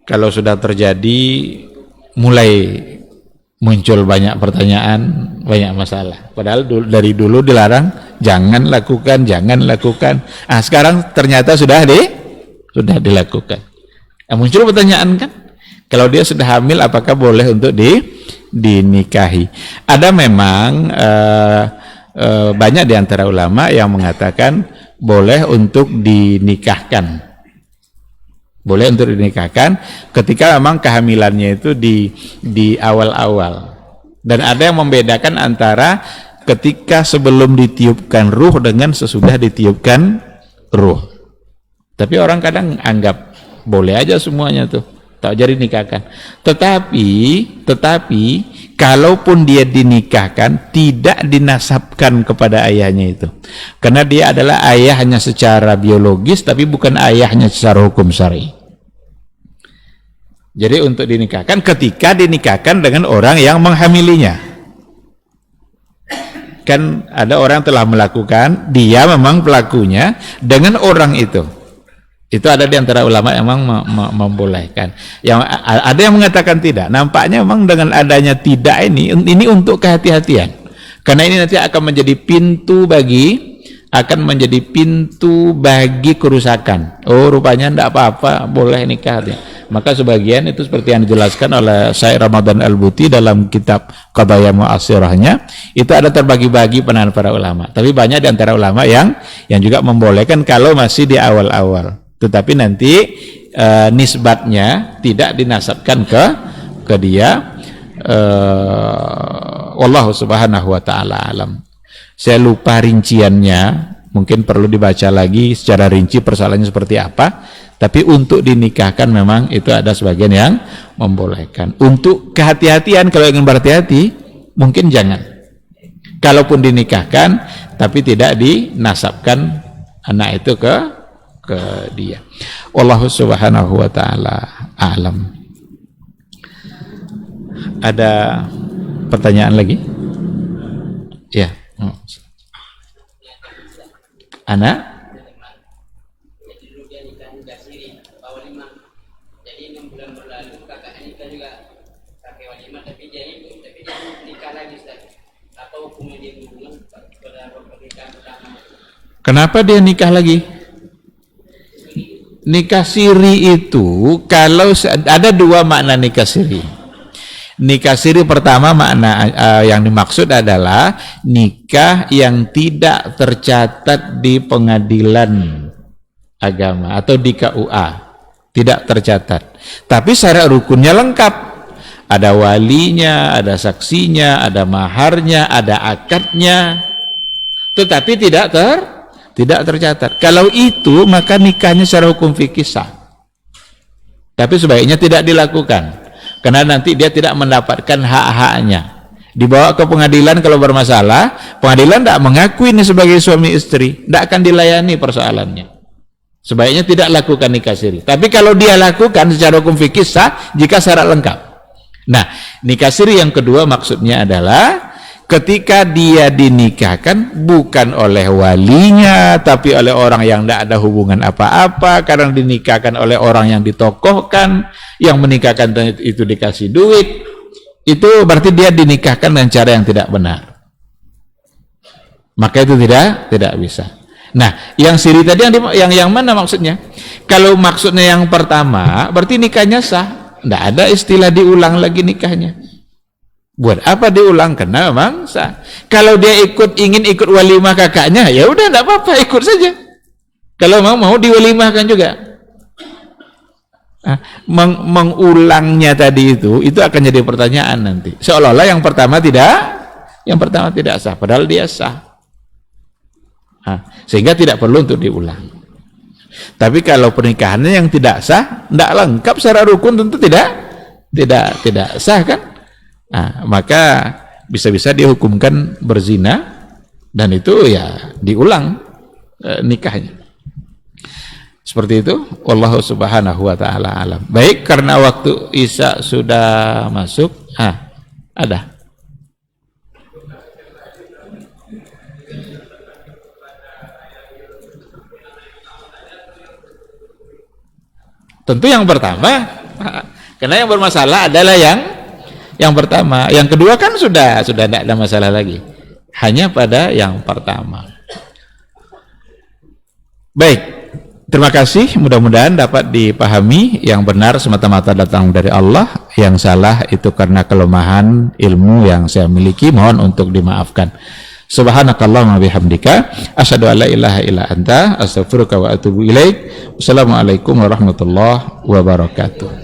kalau sudah terjadi mulai muncul banyak pertanyaan, banyak masalah. Padahal dari dulu dilarang, jangan lakukan. Sekarang ternyata sudah dilakukan. Muncul pertanyaan kan, kalau dia sudah hamil apakah boleh untuk dinikahi? Ada memang banyak di antara ulama yang mengatakan boleh untuk dinikahkan. Boleh untuk dinikahkan ketika memang kehamilannya itu di awal-awal. Dan ada yang membedakan antara ketika sebelum ditiupkan ruh dengan sesudah ditiupkan ruh. Tapi orang kadang anggap boleh aja semuanya tuh, tak jadi nikahkan. Tetapi kalaupun dia dinikahkan, tidak dinasabkan kepada ayahnya itu, karena dia adalah ayahnya secara biologis tapi bukan ayahnya secara hukum syar'i. Jadi untuk dinikahkan ketika dinikahkan dengan orang yang menghamilinya. Kan ada orang telah melakukan, dia memang pelakunya dengan orang itu. Itu ada di antara ulama yang memang membolehkan. Yang ada yang mengatakan tidak. Nampaknya memang dengan adanya tidak ini untuk kehati-hatian. Karena ini nanti akan menjadi pintu bagi kerusakan. Oh, rupanya tidak apa-apa, boleh nikah. Maka sebagian itu seperti yang dijelaskan oleh Syekh Ramadan Al-Buti dalam kitab Qadaya Mu'asirahnya, itu ada terbagi-bagi pandangan para ulama. Tapi banyak di antara ulama yang juga membolehkan kalau masih di awal-awal. Tetapi nanti nisbatnya tidak dinasabkan ke dia. Wallahu subhanahu wa ta'ala alam. Saya lupa rinciannya, mungkin perlu dibaca lagi secara rinci persoalannya seperti apa. Tapi untuk dinikahkan memang itu ada sebagian yang membolehkan. Untuk kehati-hatian, kalau ingin berhati-hati mungkin jangan. Kalaupun dinikahkan tapi tidak dinasabkan anak itu ke dia. Wallahu subhanahu wa ta'ala a'lam. Ada pertanyaan lagi? Ya. Anak? siri Pak Walimah. Jadi 6 bulan berlalu kakak nikah juga pakai walimah, tapi dia nikah lagi Ustaz. Apa hukumnya dia berhubungan pada pernikahan pertama? Kenapa dia nikah lagi? Nikah siri itu kalau ada dua makna nikah siri. Nikah siri pertama makna yang dimaksud adalah nikah yang tidak tercatat di pengadilan agama atau di KUA, tidak tercatat. Tapi syarat rukunnya lengkap. Ada walinya, ada saksinya, ada maharnya, ada akadnya. Tetapi tidak tercatat. Kalau itu maka nikahnya secara hukum fikih sah. Tapi sebaiknya tidak dilakukan. Karena nanti dia tidak mendapatkan hak-haknya. Dibawa ke pengadilan kalau bermasalah, pengadilan tidak mengakui ini sebagai suami istri, tidak akan dilayani persoalannya. Sebaiknya tidak lakukan nikah siri. Tapi kalau dia lakukan secara hukum fikih sah jika syarat lengkap. Nah, nikah siri yang kedua maksudnya adalah ketika dia dinikahkan bukan oleh walinya, tapi oleh orang yang tidak ada hubungan apa-apa, karena dinikahkan oleh orang yang ditokohkan, yang menikahkan itu dikasih duit, itu berarti dia dinikahkan dengan cara yang tidak benar. Maka itu tidak bisa. Nah, yang siri tadi yang mana maksudnya? Kalau maksudnya yang pertama, berarti nikahnya sah, tidak ada istilah diulang lagi nikahnya. Buat apa diulang? Karena memang sah. Kalau dia ingin ikut walimah kakaknya, ya udah enggak apa-apa, ikut saja. Kalau mau diwalimahkan juga. Mengulangnya tadi itu akan jadi pertanyaan nanti. Seolah-olah yang pertama tidak sah, padahal dia sah. Sehingga tidak perlu untuk diulang. Tapi kalau pernikahannya yang tidak sah, tidak lengkap secara rukun, tentu tidak sah kan? Maka bisa-bisa dihukumkan berzina dan itu ya diulang nikahnya. Seperti itu. Wallahu subhanahu wa ta'ala alam. Baik, karena waktu Isya sudah masuk. Ada. Tentu yang pertama, karena yang bermasalah adalah yang pertama. Yang kedua kan sudah tidak ada masalah lagi. Hanya pada yang pertama. Baik, terima kasih. Mudah-mudahan dapat dipahami. Yang benar semata-mata datang dari Allah. Yang salah itu karena kelemahan ilmu yang saya miliki. Mohon untuk dimaafkan. Subhanakallahumma bihamdika asyhadu an la ilaha illa anta astaghfiruka wa atubu ilaik. Wassalamualaikum warahmatullahi wabarakatuh.